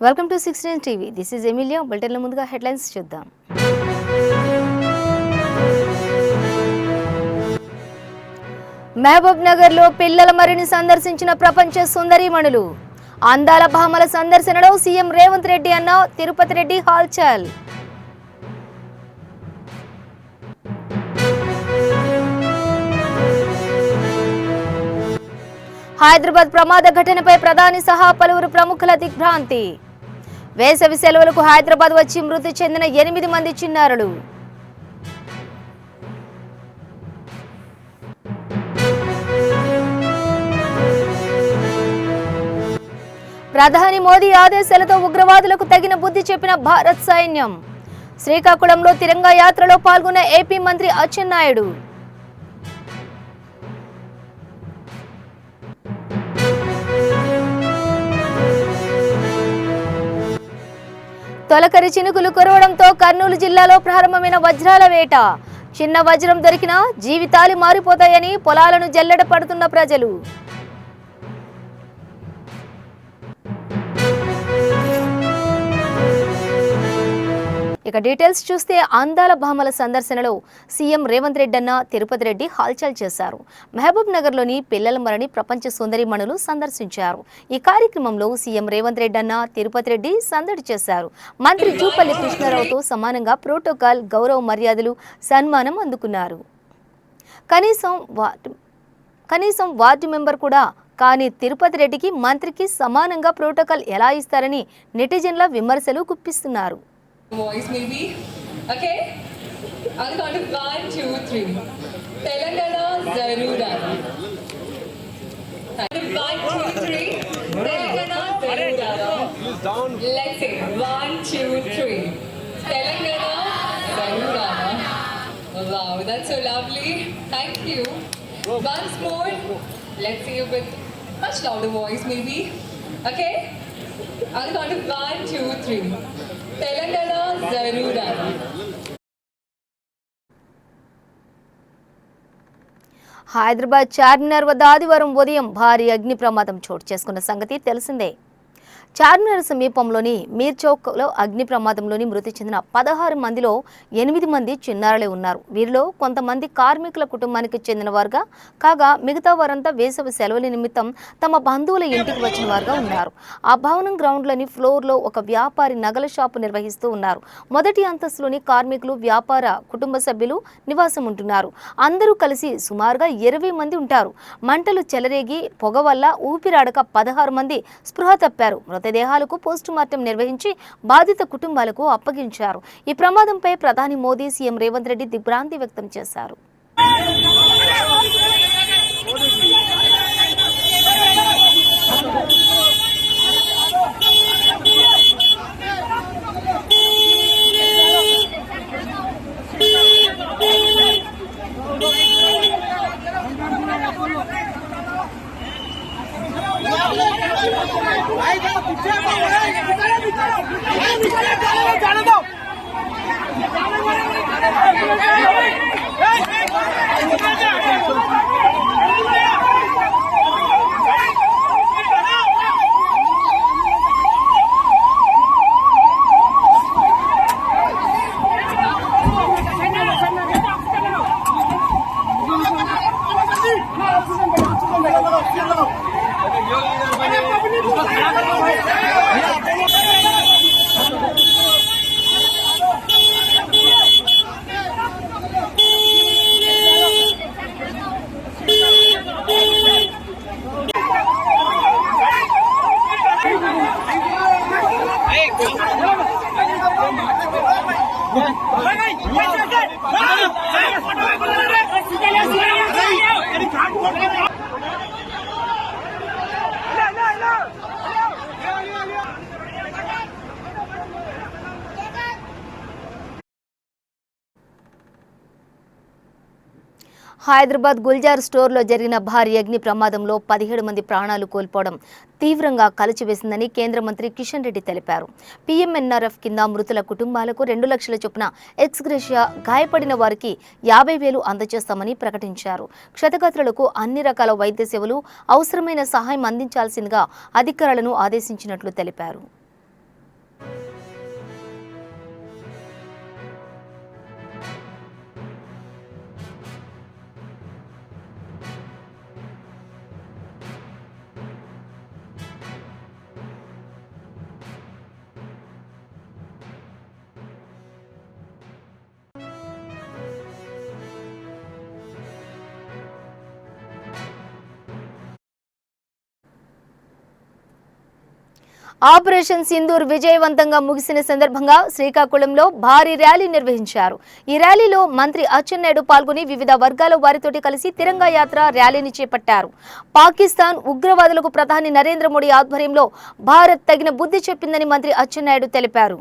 Welcome to 16 TV. This is Emilia. బులెటిన్ల ముందుగా headlines చూద్దాం. మహబూబ్ నగర్లో పిల్లల మరిని సందర్శించిన ప్రపంచ సుందరీమణులు. అందాల భామల సందర్శనలో సీఎం రేవంత్ రెడ్డి అన్న తిరుపతి రెడ్డి హాల్చల్. హైదరాబాద్ ప్రమాద ఘటనపై ప్రధాని సహా పలువురు ప్రముఖుల దిగ్భ్రాంతి. వేసవి సెలవులకు హైదరాబాద్ వచ్చి మృతి చెందిన 8 మంది చిన్నారులు. ప్రధాని మోదీ ఆదేశాలతో ఉగ్రవాదులకు తగిన బుద్ధి చెప్పిన భారత్ సైన్యం. శ్రీకాకుళంలో తిరంగా యాత్రలో పాల్గొన్న ఏపీ మంత్రి అచ్చెన్నాయుడు. తొలకరి చినుకులు కురవడంతో కర్నూలు జిల్లాలో ప్రారంభమైన వజ్రాల వేట. చిన్న వజ్రం దొరికినా జీవితాలు మారిపోతాయని పొలాలను జల్లెడ పడుతున్న ప్రజలు. ఇక డీటెయిల్స్ చూస్తే అందాల భామల సందర్శనలో సీఎం రేవంత్ రెడ్డి అన్న తిరుపతి రెడ్డి హాల్చల్ చేశారు. మహబూబ్ నగర్లోని పిల్లల మరణి ప్రపంచ సుందరీమణులు సందర్శించారు. ఈ కార్యక్రమంలో సీఎం రేవంత్ రెడ్డి అన్న తిరుపతి రెడ్డి సందడి చేశారు. మంత్రి జూపల్లి కృష్ణారావుతో సమానంగా ప్రోటోకాల్, గౌరవ మర్యాదలు, సన్మానం అందుకున్నారు. కనీసం వార్డు మెంబర్ కూడా కానీ తిరుపతి రెడ్డికి, మంత్రికి సమానంగా ప్రోటోకాల్ ఎలా ఇస్తారని నెటిజన్ల విమర్శలు గుప్పిస్తున్నారు. Voice maybe. Okay? I'll count it 1, 2, 3. Telangana Zarura. 1, 2, 3. Telangana Zarura. Let's say 1, 2, 3. Telangana Zarura. Wow, that's so lovely. Thank you. Once more. Let's see it with much louder voice maybe. Okay? I'll count it 1, 2, 3. Telangana జరూరా. Hyderabad Charminar వద్ద ఆదివారం ఉదయం భారీ అగ్ని ప్రమాదం చోటు చేసుకున్న సంగతి తెలిసిందే. చార్మినార్ సమీపంలోని మీర్ చౌక్లో అగ్ని ప్రమాదంలోని మృతి చెందిన 16 మందిలో 8 మంది చిన్నారులే ఉన్నారు. వీరిలో కొంతమంది కార్మికుల కుటుంబానికి చెందిన వారుగా కాగా మిగతా వారంతా వేసవి సెలవుల నిమిత్తం తమ బంధువుల ఇంటికి వచ్చిన వారుగా ఉన్నారు. ఆ భవనం గ్రౌండ్లోని ఫ్లోర్లో ఒక వ్యాపారి నగల షాపు నిర్వహిస్తూ ఉన్నారు. మొదటి అంతస్తులోని కార్మికులు, వ్యాపార కుటుంబ సభ్యులు నివాసం ఉంటున్నారు. అందరూ కలిసి సుమారుగా 20 మంది ఉంటారు. మంటలు చెలరేగి పొగ వల్ల ఊపిరాడక 16 మంది స్పృహ తప్పారు. మృతదేహాలకు పోస్టుమార్టం నిర్వహించి బాధిత కుటుంబాలకు అప్పగించారు. ఈ ప్రమాదంపై ప్రధాని మోదీ, సీఎం రేవంత్ రెడ్డి దిగ్భ్రాంతి వ్యక్తం చేశారు. హైదరాబాద్ గుల్జార్ స్టోర్లో జరిగిన భారీ అగ్ని ప్రమాదంలో 17 మంది ప్రాణాలు కోల్పోవడం తీవ్రంగా కలిచివేసిందని కేంద్ర మంత్రి కిషన్ రెడ్డి తెలిపారు. పీఎంఎన్ఆర్ఎఫ్ కింద మృతుల కుటుంబాలకు 2 లక్షల చొప్పున ఎక్స్గ్రేషియా, గాయపడిన వారికి 50,000 అందజేస్తామని ప్రకటించారు. క్షతగాత్రులకు అన్ని రకాల వైద్య సేవలు, అవసరమైన సహాయం అందించాల్సిందిగా అధికారులను ఆదేశించినట్లు తెలిపారు. ఆపరేషన్ సింధూర్ విజయవంతంగా ముగిసిన సందర్భంగా శ్రీకాకుళంలో భారీ ర్యాలీ నిర్వహించారు. ఈ ర్యాలీలో మంత్రి అచ్చెన్నాయుడు పాల్గొని వివిధ వర్గాల వారితోటి కలిసి తిరంగా యాత్ర ర్యాలీని చేపట్టారు. పాకిస్తాన్ ఉగ్రవాదులకు ప్రధాని నరేంద్ర మోడీ ఆధ్వర్యంలో భారత్ తగిన బుద్ధి చెప్పిందని మంత్రి అచ్చెన్నాయుడు తెలిపారు.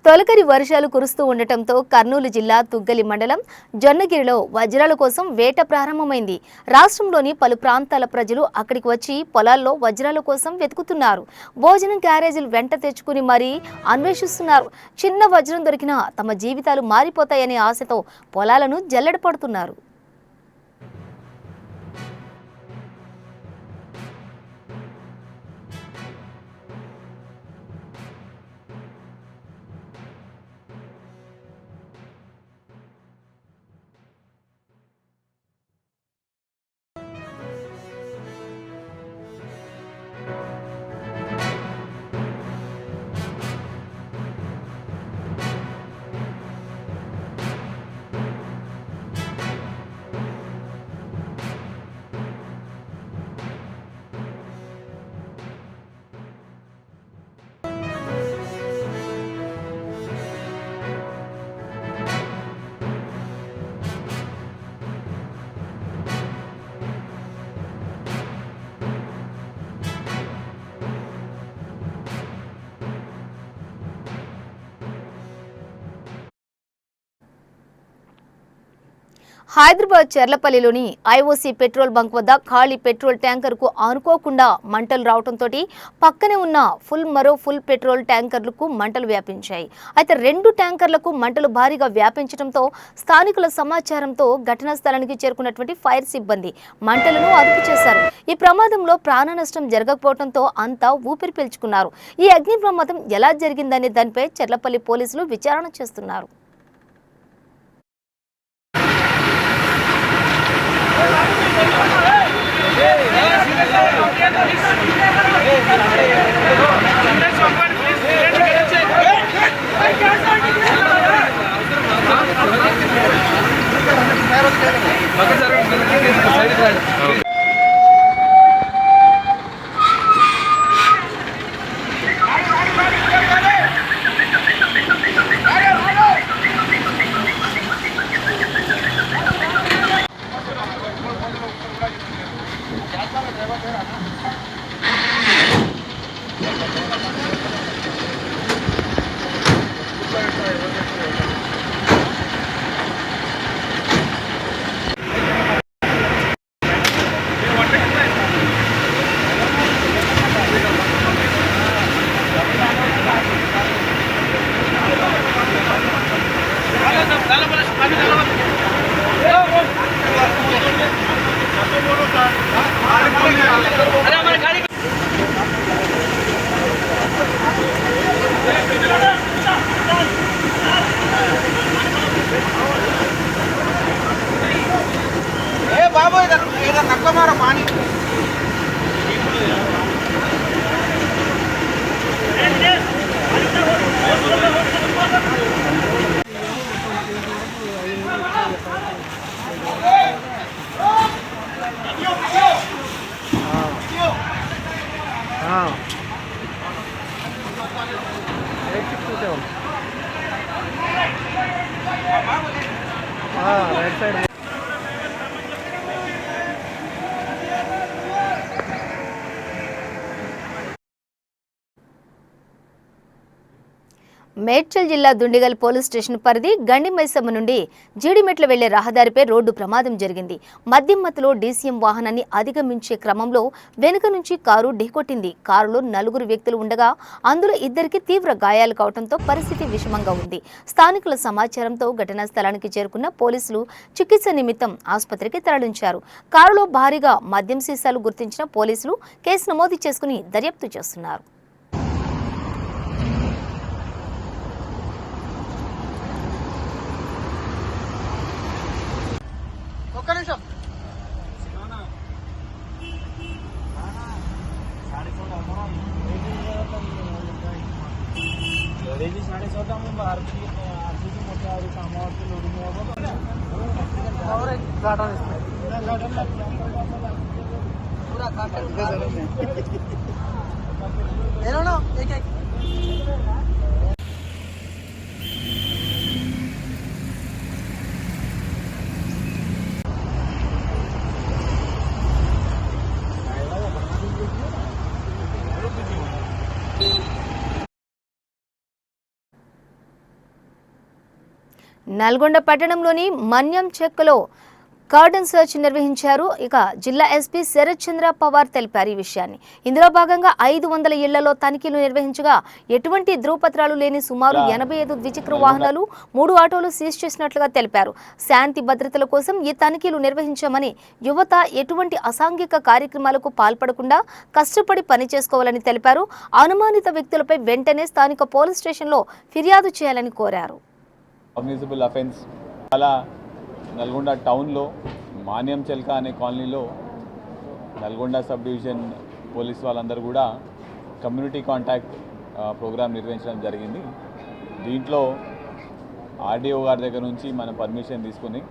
తొలకరి వర్షాలు కురుస్తూ ఉండటంతో కర్నూలు జిల్లా తుగ్గలి మండలం జొన్నగిరిలో వజ్రాల కోసం వేట ప్రారంభమైంది. రాష్ట్రంలోని పలు ప్రాంతాల ప్రజలు అక్కడికి వచ్చి పొలాల్లో వజ్రాల కోసం వెతుకుతున్నారు. భోజనం క్యారేజీలు వెంట తెచ్చుకుని మరీ అన్వేషిస్తున్నారు. చిన్న వజ్రం దొరికినా తమ జీవితాలు మారిపోతాయనే ఆశతో పొలాలను జల్లెడ పడుతున్నారు. హైదరాబాద్ చెర్లపల్లిలోని ఐఓసీ పెట్రోల్ బంక్ వద్ద ఖాళీ పెట్రోల్ ట్యాంకర్కు ఆనుకోకుండా మంటలు రావడంతో పక్కనే ఉన్న మరో ఫుల్ పెట్రోల్ ట్యాంకర్లకు మంటలు వ్యాపించాయి. అయితే 2 ట్యాంకర్లకు మంటలు భారీగా వ్యాపించడంతో స్థానికుల సమాచారంతో ఘటనా స్థలానికి చేరుకున్నటువంటి ఫైర్ సిబ్బంది మంటలను అదుపు చేశారు. ఈ ప్రమాదంలో ప్రాణ నష్టం జరగకపోవడంతో అంతా ఊపిరి పీల్చుకున్నారు. ఈ అగ్ని ప్రమాదం ఎలా జరిగిందనే దానిపై చెర్లపల్లి పోలీసులు విచారణ చేస్తున్నారు. రైట్ సైడ్ మేడ్చల్ జిల్లా దుండిగల్ పోలీస్ స్టేషన్ పరిధి గండిమైసమ్మ నుండి జీడిమెట్ల వెళ్లే రహదారిపై రోడ్డు ప్రమాదం జరిగింది. మద్యం మత్తులో డీసీఎం వాహనాన్ని అధిగమించే క్రమంలో వెనుక నుంచి కారు ఢీకొట్టింది. కారులో 4 వ్యక్తులు ఉండగా అందులో 2కి తీవ్ర గాయాలు కావడంతో పరిస్థితి విషమంగా ఉంది. స్థానికుల సమాచారంతో ఘటనా స్థలానికి చేరుకున్న పోలీసులు చికిత్స నిమిత్తం ఆసుపత్రికి తరలించారు. కారులో భారీగా మద్యం సీసాలు గుర్తించిన పోలీసులు కేసు నమోదు చేసుకుని దర్యాప్తు చేస్తున్నారు. ఒక్క నిమిషం साढ़े 14 में बाहर की मोटा सामान लोडिंग और एक गार्डन पूरा ना एक एक నల్గొండ పట్టణంలోని మన్యం చెక్కులో కార్డన్ సెర్చ్ నిర్వహించారు. ఇక జిల్లా ఎస్పీ శరత్ చంద్ర పవార్ తెలిపారు ఈ విషయాన్ని. ఇందులో భాగంగా 500 ఇళ్లలో తనిఖీలు నిర్వహించగా ఎటువంటి ధృవపత్రాలు లేని సుమారు 85 ద్విచక్ర వాహనాలు 3 ఆటోలు సీజ్ చేసినట్లుగా తెలిపారు. శాంతి భద్రతల కోసం ఈ తనిఖీలు నిర్వహించామని, యువత ఎటువంటి అసాంఘిక కార్యక్రమాలకు పాల్పడకుండా కష్టపడి పనిచేసుకోవాలని తెలిపారు. అనుమానిత వ్యక్తులపై వెంటనే స్థానిక పోలీస్ స్టేషన్లో ఫిర్యాదు చేయాలని కోరారు. కాగ్నిజబుల్ అఫెన్స్ అలా నల్గొండ టౌన్లో మాన్యం చెల్క అనే కాలనీలో నల్గొండ సబ్ డివిజన్ పోలీస్ వాళ్ళందరూ కూడా కమ్యూనిటీ కాంటాక్ట్ ప్రోగ్రామ్ నిర్వహించడం జరిగింది. దీంట్లో ఆర్డీఓ గారి దగ్గర నుంచి మనం పర్మిషన్ తీసుకుని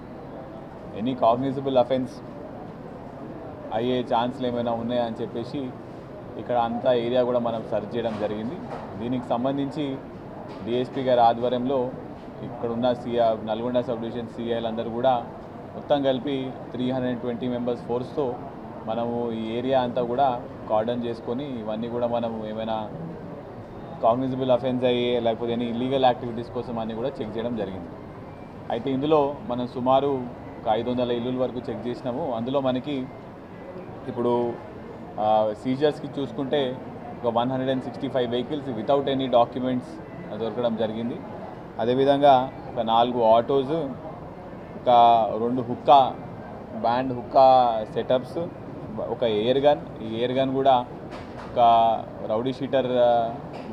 ఎనీ కాగ్నిజబుల్ అఫెన్స్ అయ్యే ఛాన్స్లు ఏమైనా ఉన్నాయా అని చెప్పేసి ఇక్కడ అంతా ఏరియా కూడా మనం సర్చ్ చేయడం జరిగింది. దీనికి సంబంధించి డిఎస్పీ గారి ఆధ్వర్యంలో ఇక్కడ ఉన్న నల్గొండ సబ్ డివిజన్ సిఐలందరూ కూడా మొత్తం కలిపి 320 మెంబర్స్ ఫోర్స్తో మనము ఈ ఏరియా అంతా కూడా కార్డన్ చేసుకొని ఇవన్నీ కూడా మనము ఏమైనా కాగ్నిజబుల్ అఫెన్స్ అయ్యే లేకపోతే ఎనీ ఇల్లీగల్ యాక్టివిటీస్ కోసం అన్నీ కూడా చెక్ చేయడం జరిగింది. అయితే ఇందులో మనం సుమారు 500 ఇల్లుల వరకు చెక్ చేసినాము. అందులో మనకి ఇప్పుడు సీజర్స్కి చూసుకుంటే ఒక 165 వెహికల్స్ వితౌట్ ఎనీ డాక్యుమెంట్స్ దొరకడం జరిగింది. అదేవిధంగా ఒక 4 ఆటోస్, ఒక 2 బ్యాండ్ హుక్కా సెటప్స్, ఒక ఎయిర్ గన్. ఈ ఎయిర్ గన్ కూడా ఒక రౌడీ షీటర్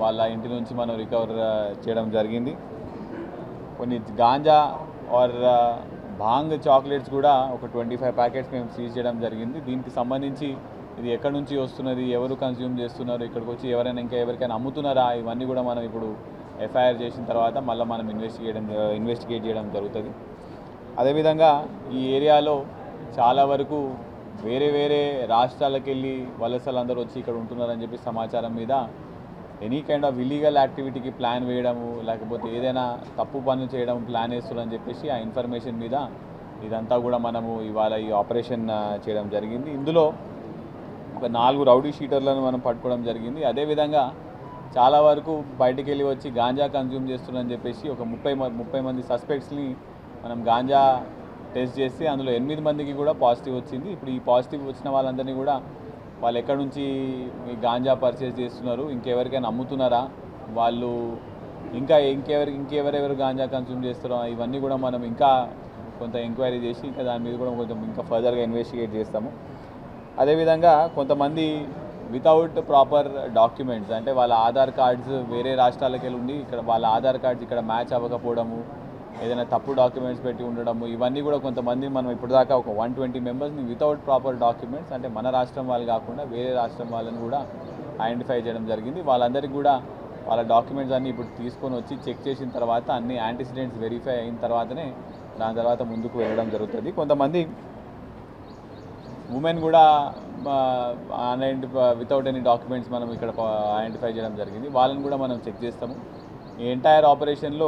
వాళ్ళ ఇంటి నుంచి మనం రికవర్ చేయడం జరిగింది. కొన్ని గాంజా ఆర్ భాంగ్ చాక్లెట్స్ కూడా ఒక 25 ప్యాకెట్స్ మేము సీజ్ చేయడం జరిగింది. దీనికి సంబంధించి ఇది ఎక్కడి నుంచి వస్తున్నది, ఎవరు కన్స్యూమ్ చేస్తున్నారు, ఇక్కడికి వచ్చి ఎవరైనా ఇంకా ఎవరికైనా అమ్ముతున్నారా, ఇవన్నీ కూడా మనం ఇప్పుడు ఎఫ్ఐఆర్ చేసిన తర్వాత మళ్ళీ మనం ఇన్వెస్టిగేట్ చేయడం జరుగుతుంది. అదేవిధంగా ఈ ఏరియాలో చాలా వరకు వేరే రాష్ట్రాలకు వెళ్ళి వలసలందరూ వచ్చి ఇక్కడ ఉంటున్నారని చెప్పి సమాచారం మీద ఎనీ కైండ్ ఆఫ్ ఇల్లీగల్ యాక్టివిటీకి ప్లాన్ వేయడము, లేకపోతే ఏదైనా తప్పు పనులు చేయడం ప్లాన్ వేస్తున్నారని చెప్పేసి ఆ ఇన్ఫర్మేషన్ మీద ఇదంతా కూడా మనము ఇవాళ ఈ ఆపరేషన్ చేయడం జరిగింది. ఇందులో ఒక 4 రౌడీ షీటర్లను మనం పట్టుకోవడం జరిగింది. అదేవిధంగా చాలా వరకు బయటికి వెళ్ళి వచ్చి గాంజా కన్జ్యూమ్ చేస్తున్నారని చెప్పేసి ఒక 30 మంది సస్పెక్ట్స్ని మనం గాంజా టెస్ట్ చేసి అందులో 8 మందికి కూడా పాజిటివ్ వచ్చింది. ఇప్పుడు ఈ పాజిటివ్ వచ్చిన వాళ్ళందరినీ కూడా వాళ్ళు ఎక్కడి నుంచి ఈ గాంజా పర్చేస్ చేస్తున్నారు, ఇంకెవరికైనా అమ్ముతున్నారా, వాళ్ళు ఇంకెవరెవరు గాంజా కన్జ్యూమ్ చేస్తారో ఇవన్నీ కూడా మనం ఇంకా కొంత ఎంక్వైరీ చేసి ఇంకా దాని మీద కూడా కొంచెం ఇంకా ఫర్దర్గా ఇన్వెస్టిగేట్ చేస్తాము. అదేవిధంగా కొంతమంది వితౌట్ ప్రాపర్ డాక్యుమెంట్స్, అంటే వాళ్ళ ఆధార్ కార్డ్స్ వేరే రాష్ట్రాలకు వెళ్ళి ఉండి ఇక్కడ వాళ్ళ ఆధార్ కార్డ్స్ ఇక్కడ మ్యాచ్ అవ్వకపోవడము, ఏదైనా తప్పు డాక్యుమెంట్స్ పెట్టి ఉండడము, ఇవన్నీ కూడా కొంతమంది మనం ఇప్పటిదాకా ఒక 120 మెంబర్స్ని వితౌట్ ప్రాపర్ డాక్యుమెంట్స్, అంటే మన రాష్ట్రం వాళ్ళు కాకుండా వేరే రాష్ట్రం వాళ్ళని కూడా ఐడెంటిఫై చేయడం జరిగింది. వాళ్ళందరికీ కూడా వాళ్ళ డాక్యుమెంట్స్ అన్నీ ఇప్పుడు తీసుకొని వచ్చి చెక్ చేసిన తర్వాత అన్ని యాంటిసిడెంట్స్ వెరిఫై అయిన తర్వాతనే దాని తర్వాత ముందుకు వెళ్ళడం జరుగుతుంది. కొంతమంది ఉమెన్ కూడా వితౌట్ ఎనీ డాక్యుమెంట్స్ మనం ఇక్కడ ఐడెంటిఫై చేయడం జరిగింది. వాళ్ళని కూడా మనం చెక్ చేస్తాము. ఈ ఎంటైర్ ఆపరేషన్లో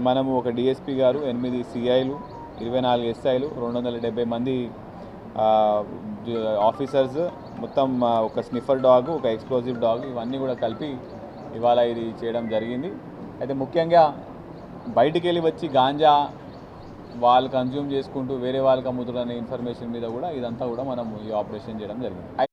మనము ఒక డిఎస్పీ గారు, 8 సిఐలు, 24 ఎస్ఐలు, 270 మంది ఆఫీసర్స్, మొత్తం ఒక స్నిఫర్ డాగ్, ఒక ఎక్స్ప్లోజివ్ డాగ్, ఇవన్నీ కూడా కలిపి ఇవాళ ఇది చేయడం జరిగింది. అయితే ముఖ్యంగా బయటికి వెళ్ళి వచ్చి గాంజా వాళ్ళు కన్జ్యూమ్ చేసుకుంటూ వేరే వాళ్ళకి అమ్ముతున్న ఇన్ఫర్మేషన్ మీద కూడా ఇదంతా కూడా మనం ఈ ఆపరేషన్ చేయడం జరిగింది.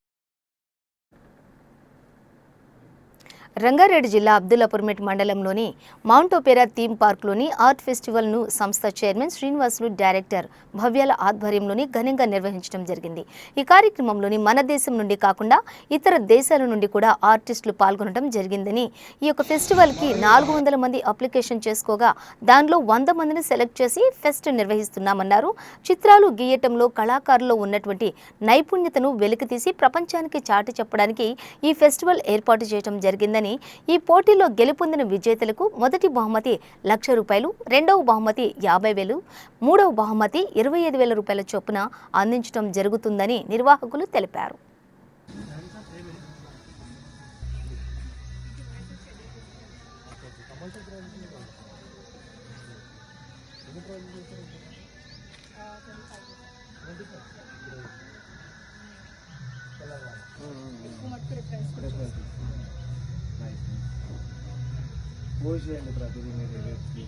రంగారెడ్డి జిల్లా అబ్దుల్లాపూర్మెట్ మండలంలోని మౌంట్ ఒపేరా థీమ్ పార్క్లోని ఆర్ట్ ఫెస్టివల్ను సంస్థ చైర్మన్ శ్రీనివాసులు, డైరెక్టర్ భవ్యాల ఆధ్వర్యంలోని ఘనంగా నిర్వహించడం జరిగింది. ఈ కార్యక్రమంలోని మన దేశం నుండి కాకుండా ఇతర దేశాల నుండి కూడా ఆర్టిస్టులు పాల్గొనడం జరిగిందని, ఈ యొక్క ఫెస్టివల్కి 400 మంది అప్లికేషన్ చేసుకోగా దానిలో 100 మందిని సెలెక్ట్ చేసి ఫెస్ట్ నిర్వహిస్తున్నామన్నారు. చిత్రాలు గీయటంలో కళాకారుల్లో ఉన్నటువంటి నైపుణ్యతను వెలికితీసి ప్రపంచానికి చాటి చెప్పడానికి ఈ ఫెస్టివల్ ఏర్పాటు చేయడం జరిగిందని, ఈ పోటీలో గెలుపొందిన విజేతలకు మొదటి బహుమతి ₹1,00,000, రెండవ బహుమతి ₹50,000, మూడవ బహుమతి ₹25,000 చొప్పున అందించడం జరుగుతుందని నిర్వాహకులు తెలిపారు.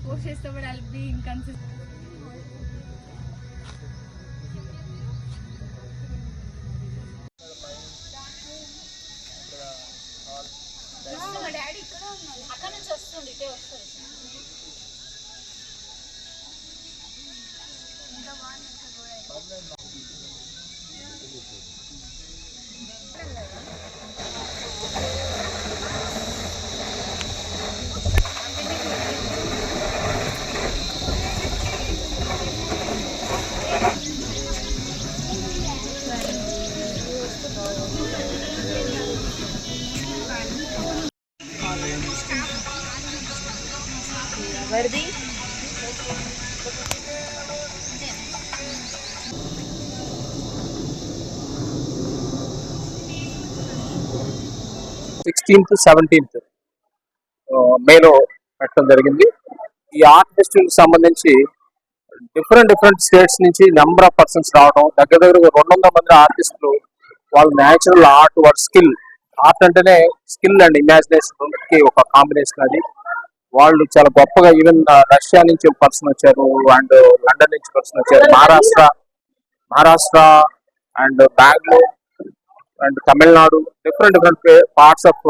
పోస్ట్ చేస్తే కూడా I'll be inconsistent. మా డాడీ ఇక్కడ ఉన్నారు, అక్కడ నుంచి వస్తుంది, ఇటే వస్తుంది. వరది 16th, 17th మేలో పెట్టడం జరిగింది. ఈ ఆర్ట్ ఫెస్టివల్ సంబంధించి డిఫరెంట్ స్టేట్స్ నుంచి నెంబర్ ఆఫ్ పర్సన్స్ రావడం, దగ్గర 200 మంది ఆర్టిస్టులు వాళ్ళ న్యాచురల్ ఆర్ట్, వాళ్ళ స్కిల్, ఆర్ట్ అంటేనే స్కిల్ అండ్ ఇమాజినేషన్ కి ఒక కాంబినేషన్. అది వాళ్ళు చాలా గొప్పగా, ఈవెన్ రష్యా నుంచి ఒక పర్సన్ వచ్చారు, అండ్ లండన్ నుంచి పర్సన్ వచ్చారు, Maharashtra and Bengaluru and Tamil Nadu, different parts of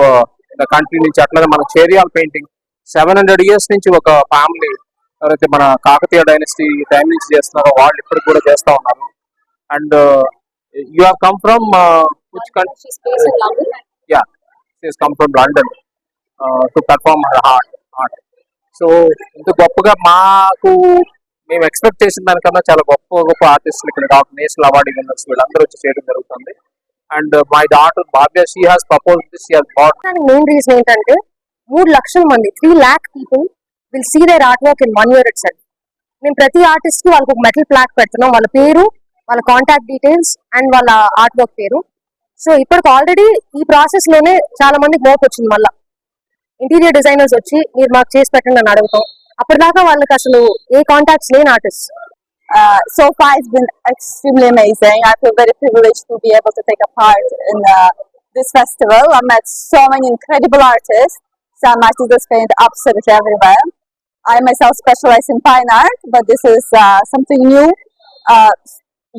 the country నుంచి. అట్లాగే మన చేరియాల్ పెయింటింగ్ 700 years నుంచి ఒక ఫ్యామిలీ ఎవరైతే మన కాకతీయ డైనస్టీ టైం నుంచి చేస్తున్నారో వాళ్ళు ఇప్పటికి కూడా చేస్తా ఉన్నారు. And you have come from which country? Yeah, she has come from London to perform her art. So ఇంత గొప్పగా మాకు మేము ఎక్స్పెక్ట్ చేసిన దానికన్నా చాలా గొప్ప ఆర్టిస్టులు ఇక్కడ నేషనల్ అవార్డు విన్నర్స్ వీళ్ళందరూ వచ్చి చేయడం జరుగుతుంది. And my daughter Bhavya, she has propose this, she has bought. Main reason ఏంటంటే 3 లక్షల మంది, 3 lakh people will see their artwork in 1 year itself. మేము ప్రతి ఆర్టిస్ట్ కి వాళ్ళకి ఒక మెటల్ ప్లాక్ పెడుతున్నాం, వాళ్ళ పేరు, వాళ్ళ కాంటాక్ట్ డీటెయిల్స్ అండ్ వాళ్ళ ఆర్ట్ వర్క్ పేరు. సో ఇప్పటికి ఆల్రెడీ ఈ ప్రాసెస్ లోనే చాలా మందికి మోపు వచ్చింది. మళ్ళీ ఇంటీరియర్ డిజైనర్స్ వచ్చి మీరు మాకు చేసి పెట్టండి అని అడుగుతాం. అప్పటిదాకా వాళ్ళకి అసలు ఏ కాంటాక్ట్స్ లేని artist. So far it's been extremely amazing. I feel very privileged to be able to take a part in this festival. I met so many incredible artists. Some artists that paint absolutely everywhere. I myself specialize in fine art, but this is something new.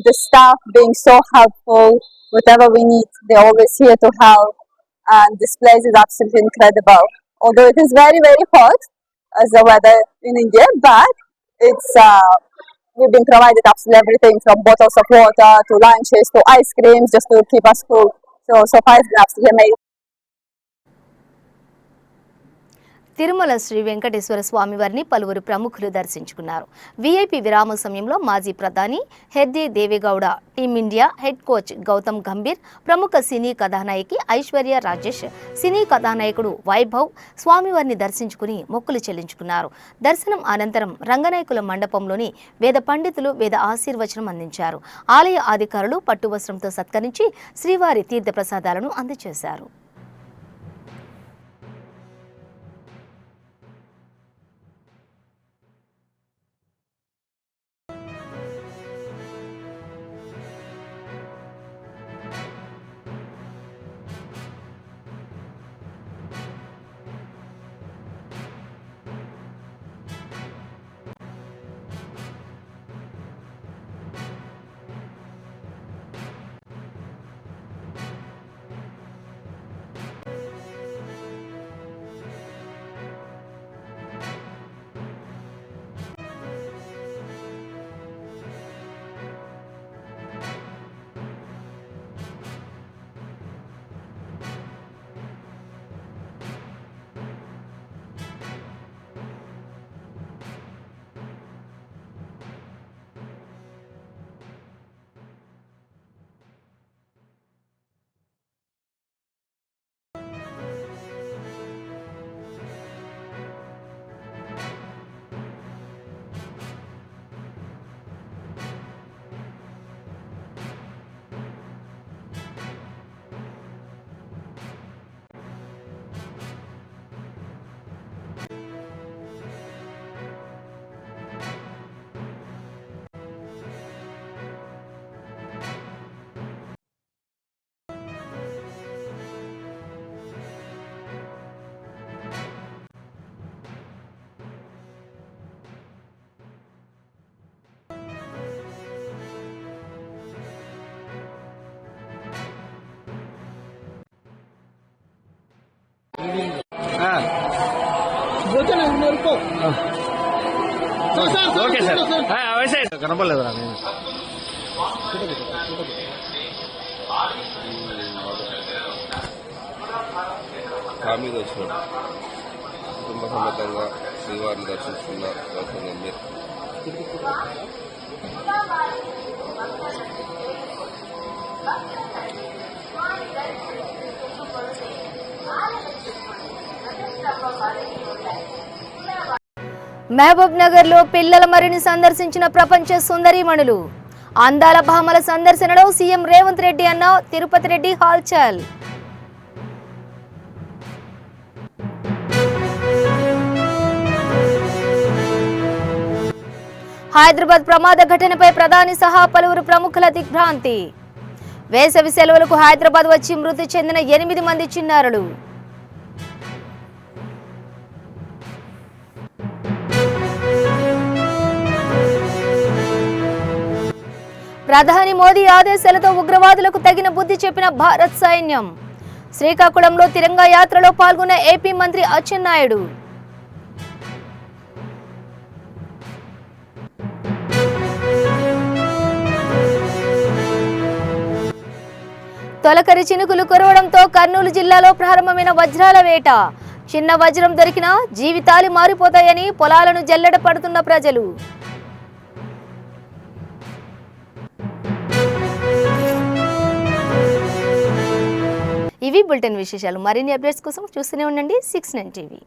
The staff being so helpful, whatever we need, they're always here to help. And this place is absolutely incredible. Although it is very, very hot as the weather in India, but it's we've been provided absolutely everything from bottles of water to lunches to ice creams just to keep us cool. So far it's been absolutely amazing. Tirumala Sri Venkateswara Swamy వారిని పలువురు ప్రముఖులు దర్శించుకున్నారు. VIP విరామ సమయంలో మాజీ ప్రధాని హెర్దే Deve Gowda, team India head coach Gautam Gambhir, ప్రముఖ సినీ కథానాయకి ఐశ్వర్య రాజేష్, సినీ కథానాయకుడు వైభవ్ స్వామివారిని దర్శించుకుని మొక్కులు చెల్లించుకున్నారు. దర్శనం అనంతరం రంగనాయకుల మండపంలోని వేద పండితులు వేద ఆశీర్వచనం అందించారు. ఆలయ అధికారులు పట్టువస్త్రంతో సత్కరించి శ్రీవారి తీర్థప్రసాదాలను అందజేశారు. ఓకే సార్ అవసరం కనపడలేదురా నేను మీద వచ్చినాడు కుటుంబ సమేతంగా శ్రీవారిని దర్శిస్తున్న గౌతమ్ గంభీర్. మహబూబ్ నగర్ లో పిల్లల మరిని సందర్శించిన ప్రపంచ సుందరీమణులు. అందాల భామల సందర్శనలో సీఎం రేవంత్ రెడ్డి అన్న తిరుపతి రెడ్డి హాల్చల్. హైదరాబాద్ ప్రమాద ఘటనపై ప్రధాని సహా పలువురు ప్రముఖుల దిగ్భ్రాంతి. వేసవి సెలవులకు హైదరాబాద్ వచ్చి మృతి చెందిన 8 మంది చిన్నారులు. ప్రధాని మోదీ ఆదేశాలతో ఉగ్రవాదులకు తగిన బుద్ధి చెప్పిన భారత్ సైన్యం. శ్రీకాకుళంలో తిరంగా యాత్రలో పాల్గొన్న ఏపీ మంత్రి అచ్చెన్నాయుడు. తొలకరి చినుకులు కురవడంతో కర్నూలు జిల్లాలో ప్రారంభమైన వజ్రాల వేట. చిన్న వజ్రం దొరికినా జీవితాలు మారిపోతాయని పొలాలను జల్లెడ పడుతున్న ప్రజలు. ఇవి బులెటిన్ విశేషాలు. మరిన్ని అప్డేట్స్ కోసం చూస్తూనే ఉండండి 6 9 టీవీ.